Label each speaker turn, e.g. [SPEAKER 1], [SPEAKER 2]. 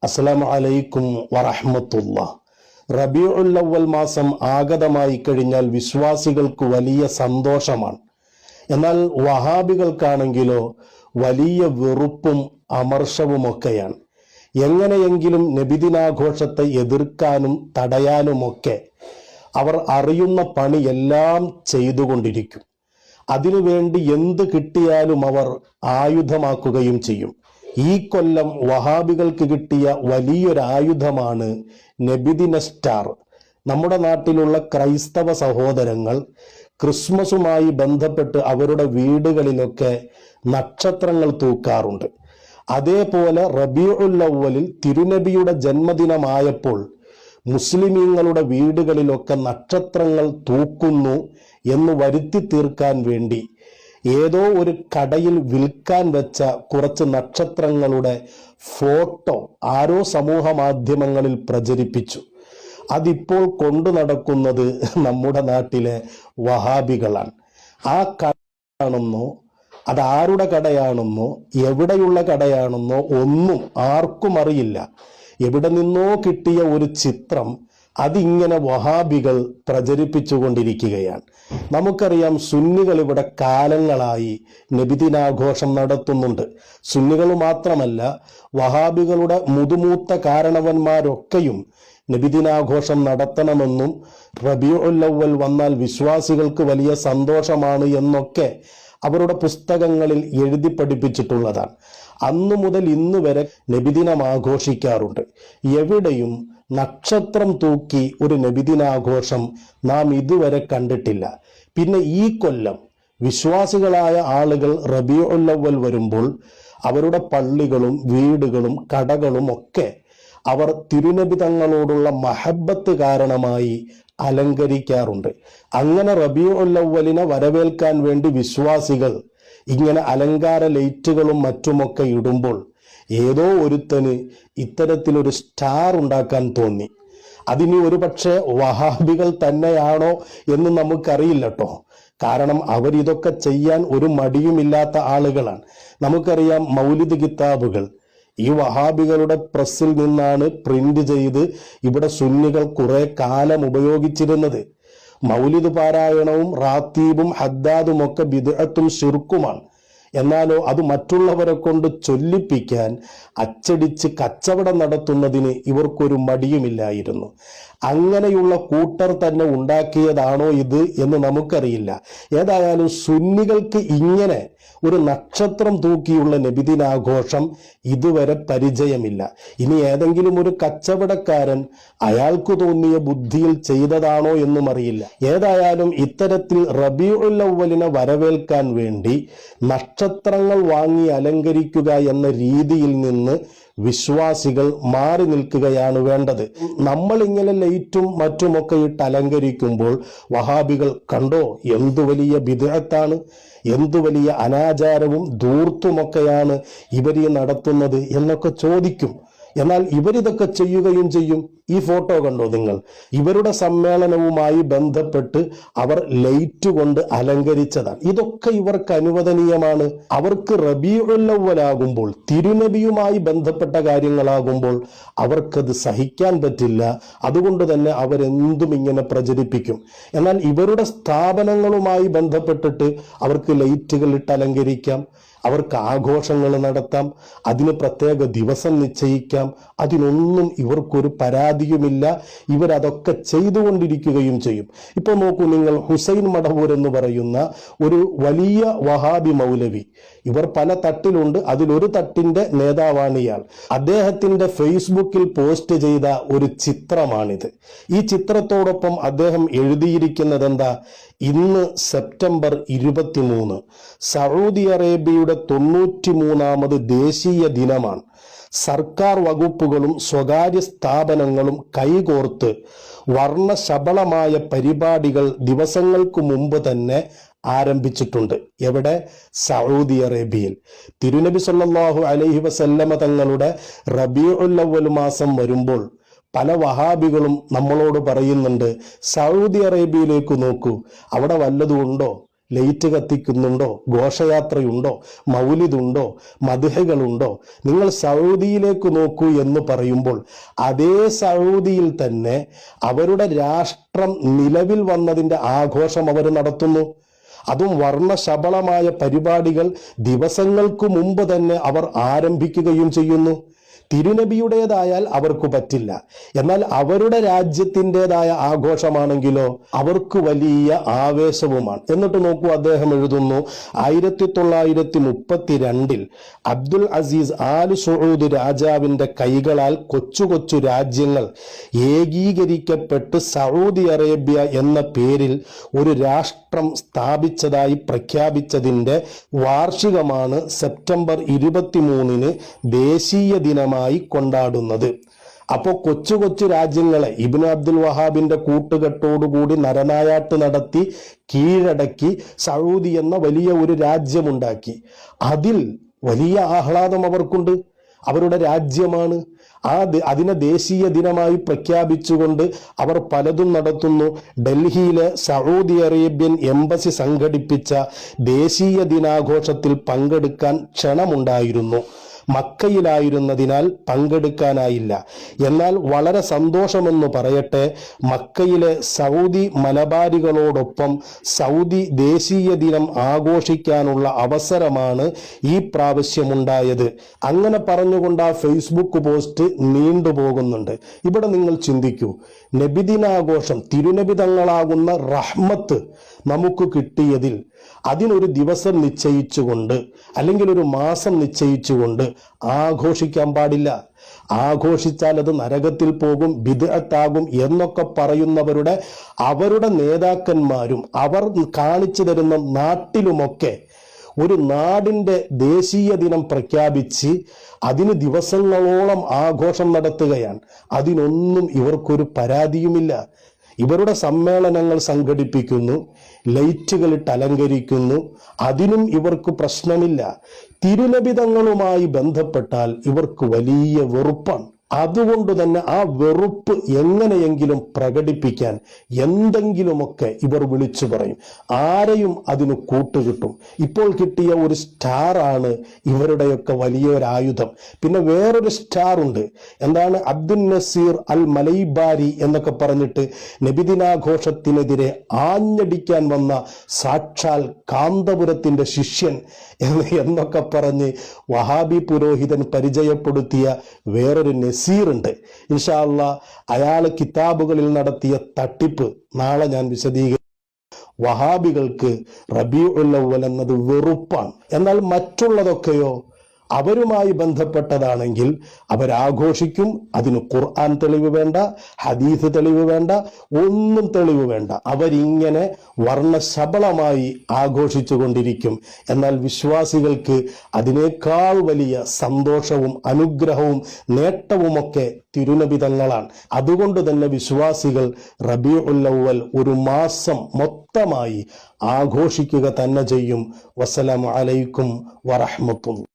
[SPEAKER 1] അസ്സലാമു അലൈക്കും വറഹ്മത്തുള്ളാഹ്. റബീഉൽ അവ്വൽ മാസം ആഗതമായി കഴിഞ്ഞാൽ വിശ്വാസികൾക്ക് വലിയ സന്തോഷമാണ്. എന്നാൽ വഹാബികൾക്കാണെങ്കിലോ വലിയ വെറുപ്പും അമർഷവുമൊക്കെയാണ്. എങ്ങനെയെങ്കിലും നബിദിനാഘോഷത്തെ എതിർക്കാനും തടയാനുമൊക്കെ അവർ അറിയുന്ന പണിയെല്ലാം ചെയ്തുകൊണ്ടിരിക്കും. അതിനുവേണ്ടി എന്ത് കിട്ടിയാലും അവർ ആയുധമാക്കുകയും ചെയ്യും. ഈ കൊല്ലം വഹാബികൾക്ക് കിട്ടിയ വലിയൊരു ആയുധമാണ് നബിദിന സ്റ്റാർ. നമ്മുടെ നാട്ടിലുള്ള ക്രൈസ്തവ സഹോദരങ്ങൾ ക്രിസ്മസുമായി ബന്ധപ്പെട്ട് അവരുടെ വീടുകളിലൊക്കെ നക്ഷത്രങ്ങൾ തൂക്കാറുണ്ട്. അതേപോലെ റബീഉൽ അവ്വലിൽ തിരുനബിയുടെ ജന്മദിനമായപ്പോൾ മുസ്ലിമീങ്ങളുടെ വീടുകളിലൊക്കെ നക്ഷത്രങ്ങൾ തൂക്കുന്നു എന്ന് വരുത്തി തീർക്കാൻ വേണ്ടി ഏതോ ഒരു കടയിൽ വിൽക്കാൻ വെച്ച കുറച്ച് നക്ഷത്രങ്ങളുടെ ഫോട്ടോ ആരോ സമൂഹ മാധ്യമങ്ങളിൽ പ്രചരിപ്പിച്ചു. അതിപ്പോൾ കൊണ്ടു നടക്കുന്നത് നമ്മുടെ നാട്ടിലെ വഹാബികളാണ്. ആ കടയാണെന്നോ അതാരുടെ കടയാണെന്നോ എവിടെയുള്ള കടയാണെന്നോ ഒന്നും ആർക്കും അറിയില്ല. എവിടെ നിന്നോ കിട്ടിയ ഒരു ചിത്രം അതിങ്ങനെ വഹാബികൾ പ്രചരിപ്പിച്ചുകൊണ്ടിരിക്കുകയാണ്. നമുക്കറിയാം, സുന്നികൾ ഇവിടെ കാലങ്ങളായി നബിദിനാഘോഷം നടത്തുന്നുണ്ട്. സുന്നികൾ മാത്രമല്ല, വഹാബികളുടെ മുതുമൂത്ത കാരണവന്മാരൊക്കെയും നബിദിനാഘോഷം നടത്തണമെന്നും റബീഉൽ അവ്വൽ വന്നാൽ വിശ്വാസികൾക്ക് വലിയ സന്തോഷമാണ് എന്നൊക്കെ അവരുടെ പുസ്തകങ്ങളിൽ എഴുതി പഠിപ്പിച്ചിട്ടുള്ളതാണ്. അന്നു മുതൽ ഇന്ന് വരെ നബിദിനം ആഘോഷിക്കാറുണ്ട്. എവിടെയും നക്ഷത്രം തൂക്കി ഒരു നബിദിനാഘോഷം നാം ഇതുവരെ കണ്ടിട്ടില്ല. പിന്നെ ഈ കൊല്ലം വിശ്വാസികളായ ആളുകൾ റബീഉൽ അവ്വൽ വരുമ്പോൾ അവരുടെ പള്ളികളും വീടുകളും കടകളും ഒക്കെ അവർ തിരുനബി തങ്ങളോടുള്ള മഹബത്ത് കാരണമായി അലങ്കരിക്കാറുണ്ട്. അങ്ങനെ റബീഉൽ അവ്വലിനെ വരവേൽക്കാൻ വേണ്ടി വിശ്വാസികൾ ഇങ്ങനെ അലങ്കാര ലൈറ്റുകളും മറ്റുമൊക്കെ ഇടുമ്പോൾ ഏതോ ഒരുത്തന് ഇത്തരത്തിലൊരു സ്റ്റാർ ഉണ്ടാക്കാൻ തോന്നി. അതിന് ഒരു പക്ഷേ വഹാബികൾ തന്നെയാണോ എന്ന് നമുക്കറിയില്ല കേട്ടോ. കാരണം അവരിതൊക്കെ ചെയ്യാൻ ഒരു മടിയുമില്ലാത്ത ആളുകളാണ്. നമുക്കറിയാം, മൗലിദ് കിതാബുകൾ ഈ വഹാബികളുടെ പ്രസ്സിൽ നിന്നാണ് പ്രിന്റ് ചെയ്ത് ഇവിടെ സുന്നികൾ കുറെ കാലം ഉപയോഗിച്ചിരുന്നത്. മൗലിദ് പാരായണവും റാത്തീബും ഹദ്ദാദും ഒക്കെ ബിദ്അത്തും ശിർക്കുമാണ്. എന്നാലോ അത് മറ്റുള്ളവരെ കൊണ്ട് ചൊല്ലിപ്പിക്കാൻ അച്ചടിച്ച് കച്ചവടം നടത്തുന്നതിന് ഇവർക്കൊരു മടിയുമില്ലായിരുന്നു. അങ്ങനെയുള്ള കൂട്ടർ തന്നെ ഉണ്ടാക്കിയതാണോ ഇത് എന്ന് നമുക്കറിയില്ല. ഏതായാലും സുന്നികൾക്ക് ഇങ്ങനെ ഒരു നക്ഷത്രം തൂക്കിയുള്ള നബിദിനാഘോഷം ഇതുവരെ പരിചയമില്ല. ഇനി ഏതെങ്കിലും ഒരു കച്ചവടക്കാരൻ അയാൾക്ക് തോന്നിയ ബുദ്ധിയിൽ ചെയ്തതാണോ എന്നും അറിയില്ല. ഏതായാലും ഇത്തരത്തിൽ റബീഉൽ അവ്വലിനെ വരവേൽക്കാൻ വേണ്ടി നക്ഷത്രങ്ങൾ വാങ്ങി അലങ്കരിക്കുക എന്ന രീതിയിൽ നിന്ന് വിശ്വാസികൾ മാറി നിൽക്കുകയാണ് വേണ്ടത്. നമ്മൾ ഇങ്ങനെ ലൈറ്റും മറ്റുമൊക്കെ ഇട്ട് അലങ്കരിക്കുമ്പോൾ വഹാബികൾ കണ്ടോ എന്തു വലിയ ബിദ്അത്താണ്, എന്തു വലിയ അനാചാരവും ധൂർത്തുമൊക്കെയാണ് ഇവരീ നടത്തുന്നത് എന്നൊക്കെ ചോദിക്കും. എന്നാൽ ഇവരിതൊക്കെ ചെയ്യുകയും ചെയ്യും. ഈ ഫോട്ടോ കണ്ടോ നിങ്ങൾ? ഇവരുടെ സമ്മേളനവുമായി ബന്ധപ്പെട്ട് അവർ ലൈറ്റ് കൊണ്ട് അലങ്കരിച്ചതാണ്. ഇതൊക്കെ ഇവർക്ക് അനുവദനീയമാണ്. അവർക്ക് റബീഉൽ അവ്വൽ ആകുമ്പോൾ, തിരുനബിയുമായി ബന്ധപ്പെട്ട കാര്യങ്ങളാകുമ്പോൾ അവർക്കത് സഹിക്കാൻ പറ്റില്ല. അതുകൊണ്ട് തന്നെ അവരെന്തും ഇങ്ങനെ പ്രചരിപ്പിക്കും. എന്നാൽ ഇവരുടെ സ്ഥാപനങ്ങളുമായി ബന്ധപ്പെട്ടിട്ട് അവർക്ക് ലൈറ്റുകൾ ഇട്ട് അലങ്കരിക്കാം, അവർക്ക് ആഘോഷങ്ങൾ നടത്താം, അതിന് പ്രത്യേക ദിവസം നിശ്ചയിക്കാം. അതിനൊന്നും ഇവർക്കൊരു പരാതിയുമില്ല. ഇവരതൊക്കെ ചെയ്തുകൊണ്ടിരിക്കുകയും ചെയ്യും. ഇപ്പോൾ നോക്കൂ നിങ്ങൾ, ഹുസൈൻ മടവൂർ എന്ന് പറയുന്ന ഒരു വലിയ വഹാബി മൗലവി, ഇവർ പല തട്ടിലുണ്ട്, അതിലൊരു തട്ടിന്റെ നേതാവാണ് ഇയാൾ. അദ്ദേഹത്തിന്റെ ഫേസ്ബുക്കിൽ പോസ്റ്റ് ചെയ്ത ഒരു ചിത്രമാണിത്. ഈ ചിത്രത്തോടൊപ്പം അദ്ദേഹം എഴുതിയിരിക്കുന്നത് എന്താ? ഇന്ന് സെപ്റ്റംബർ 23 സൗദി അറേബ്യയുടെ 93ാമത് ദേശീയ ദിനമാണ്. സർക്കാർ വകുപ്പുകളും സ്വകാര്യ സ്ഥാപനങ്ങളും കൈകോർത്ത് വർണ്ണശബളമായ പരിപാടികൾ ദിവസങ്ങൾക്ക് മുമ്പ് തന്നെ ആരംഭിച്ചിട്ടുണ്ട്. എവിടെ? സൗദി അറേബ്യയിൽ. തിരുനബി സല്ലല്ലാഹു അലൈഹി വസല്ലമ തങ്ങളുടെ റബീഉൽ അവ്വൽ മാസം വരുമ്പോൾ പല വഹാബികളും നമ്മളോട് പറയുന്നുണ്ട്, സൗദി അറേബ്യയിലേക്ക് നോക്കൂ, അവിടെ വല്ലതും ഉണ്ടോ? ലൈറ്റ് കത്തിക്കുന്നുണ്ടോ, ഘോഷയാത്രയുണ്ടോ, മൗലിദുണ്ടോ, മദ്ഹകളുണ്ടോ? നിങ്ങൾ സൗദിയിലേക്ക് നോക്കൂ എന്ന് പറയുമ്പോൾ അതേ സൗദിയിൽ തന്നെ അവരുടെ രാഷ്ട്രം നിലവിൽ വന്നതിൻ്റെ ആഘോഷം അവർ നടത്തുന്നു. അതും വർണ്ണശബളമായ പരിപാടികൾ ദിവസങ്ങൾക്ക് മുമ്പ് തന്നെ അവർ ആരംഭിക്കുകയും ചെയ്യുന്നു. തിരുനബിയുടേതായാൽ അവർക്ക് പറ്റില്ല. എന്നാൽ അവരുടെ രാജ്യത്തിൻ്റെതായ ആഘോഷമാണെങ്കിലോ അവർക്ക് വലിയ ആവേശവുമാണ്. എന്നിട്ട് നോക്കൂ, അദ്ദേഹം എഴുതുന്നു, 1932 അബ്ദുൽ അസീസ് ആൽ സഊദ് രാജാവിൻ്റെ കൈകളാൽ കൊച്ചു കൊച്ചു രാജ്യങ്ങൾ ഏകീകരിക്കപ്പെട്ട് സൗദി അറേബ്യ എന്ന പേരിൽ ഒരു രാഷ്ട്രം സ്ഥാപിച്ചതായി പ്രഖ്യാപിച്ചതിൻ്റെ വാർഷികമാണ് സെപ്റ്റംബർ 23 ദേശീയ ദിനമായി കൊണ്ടാടുന്നത്. അപ്പോൾ കൊച്ചു കൊച്ചു രാജ്യങ്ങളെ ഇബ്നു അബ്ദുൽ വഹാബിന്റെ കൂട്ടുകെട്ടോടുകൂടി നരനായാട്ട് നടത്തി കീഴടക്കി സൗദി എന്ന വലിയ ഒരു രാജ്യമുണ്ടാക്കി. അതിൽ വലിയ ആഹ്ലാദം അവർക്കുണ്ട്. അവരുടെ രാജ്യമാണ്. അതിനെ ദേശീയ ദിനമായി പ്രഖ്യാപിച്ചുകൊണ്ട് അവർ പലതും നടത്തുന്നു. ഡൽഹിയിലെ സൗദി അറേബ്യൻ എംബസി സംഘടിപ്പിച്ച ദേശീയ ദിനാഘോഷത്തിൽ പങ്കെടുക്കാൻ ക്ഷണമുണ്ടായിരുന്നു. മക്കയിലായിരുന്നതിനാൽ പങ്കെടുക്കാനായില്ല. എന്നാൽ വളരെ സന്തോഷമെന്ന് പറയട്ടെ, മക്കയിലെ സൗദി മലബാരികളോടൊപ്പം സൗദി ദേശീയ ദിനം ആഘോഷിക്കാനുള്ള അവസരമാണ് ഈ പ്രാവശ്യമുണ്ടായത്. അങ്ങനെ പറഞ്ഞുകൊണ്ട് ആ ഫേസ്ബുക്ക് പോസ്റ്റ് നീണ്ടുപോകുന്നുണ്ട്. ഇവിടെ നിങ്ങൾ ചിന്തിക്കൂ, നബിദിനാഘോഷം, തിരുനബി തങ്ങളാകുന്ന റഹ്മത്ത് നമുക്ക് കിട്ടിയതിൽ അതിനൊരു ദിവസം നിശ്ചയിച്ചുകൊണ്ട് അല്ലെങ്കിൽ ഒരു മാസം നിശ്ചയിച്ചുകൊണ്ട് ആഘോഷിക്കാൻ പാടില്ല. ആഘോഷിച്ചാൽ അത് നരകത്തിൽ പോകും, ബിദ്അത്താകും എന്നൊക്കെ പറയുന്നവരുടെ അവരുടെ നേതാക്കന്മാരും അവർ കാണിച്ചു തരുന്ന നാട്ടിലുമൊക്കെ ഒരു നാടിൻ്റെ ദേശീയ ദിനം പ്രഖ്യാപിച്ച് അതിന് ദിവസങ്ങളോളം ആഘോഷം നടത്തുകയാണ്. അതിനൊന്നും ഇവർക്കൊരു പരാതിയുമില്ല. ഇവരുടെ സമ്മേളനങ്ങൾ സംഘടിപ്പിക്കുന്നു, ലൈറ്റുകളിട്ട് അലങ്കരിക്കുന്നു, അതിനും ഇവർക്ക് പ്രശ്നമില്ല. തിരുനബി തങ്ങളുമായി ബന്ധപ്പെട്ടാൽ ഇവർക്ക് വലിയ വെറുപ്പാണ്. അതുകൊണ്ട് തന്നെ ആ വെറുപ്പ് എങ്ങനെയെങ്കിലും പ്രകടിപ്പിക്കാൻ എന്തെങ്കിലുമൊക്കെ ഇവർ വിളിച്ചു പറയും. ആരെയും അതിന് കൂട്ടുകിട്ടും. ഇപ്പോൾ കിട്ടിയ ഒരു സ്റ്റാറാണ് ഇവരുടെയൊക്കെ വലിയൊരായുധം. പിന്നെ വേറൊരു സ്റ്റാർ ഉണ്ട്. എന്താണ്? അബ്ദുൽ നസീർ അൽ മലൈബാരി എന്നൊക്കെ പറഞ്ഞിട്ട് നബിദിനാഘോഷത്തിനെതിരെ ആഞ്ഞടിക്കാൻ വന്ന സാക്ഷാൽ കാന്തപുരത്തിൻ്റെ ശിഷ്യൻ എന്നൊക്കെ പറഞ്ഞ് വഹാബി പുരോഹിതൻ പരിചയപ്പെടുത്തിയ വേറൊരു നസീറുണ്ട്. ഇൻഷാ അല്ലാഹ് അയാൾ കിതാബുകളിൽ നടത്തിയ തട്ടിപ്പ് നാളെ ഞാൻ വിശദീകരിക്കും. വഹാബികൾക്ക് റബീഉൽ അവ്വൽ എന്നത് വെറുപ്പാണ്. എന്നാൽ മറ്റുള്ളതൊക്കെയോ അവരുമായി ബന്ധപ്പെട്ടതാണെങ്കിൽ അവരാഘോഷിക്കും. അതിന് ഖുർആൻ തെളിവ് വേണ്ട, ഹദീസ് തെളിവ് വേണ്ട, ഒന്നും തെളിവ് വേണ്ട. അവരിങ്ങനെ വർണ്ണശബളമായി ആഘോഷിച്ചു കൊണ്ടിരിക്കും. എന്നാൽ വിശ്വാസികൾക്ക് അതിനേക്കാൾ വലിയ സന്തോഷവും അനുഗ്രഹവും നേട്ടവുമൊക്കെ തിരുനബി തങ്ങളാണ്. അതുകൊണ്ട് തന്നെ വിശ്വാസികൾ റബീഉൽ അവ്വൽ ഒരു മാസം മൊത്തമായി ആഘോഷിക്കുക തന്നെ ചെയ്യും. വസ്സലാമു അലൈക്കും വറഹ്മത്തുള്ളാഹി.